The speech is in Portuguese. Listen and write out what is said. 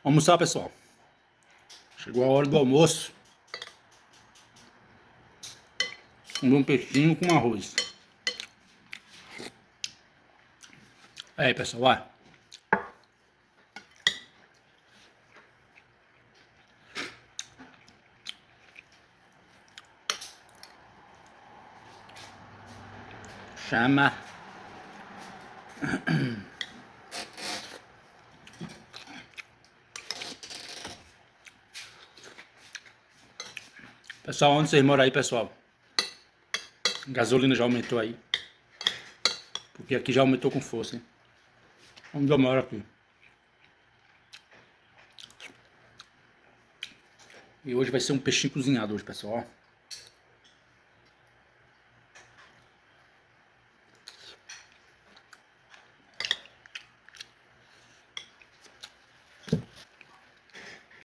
Almoçar, pessoal. Chegou a hora do almoço. Um bom peixinho com arroz. Aí, pessoal, vai. Chama. Pessoal, onde vocês moram aí, pessoal? A gasolina já aumentou aí. Porque aqui já aumentou com força, hein? Onde eu moro aqui. E hoje vai ser um peixinho cozinhado hoje, pessoal.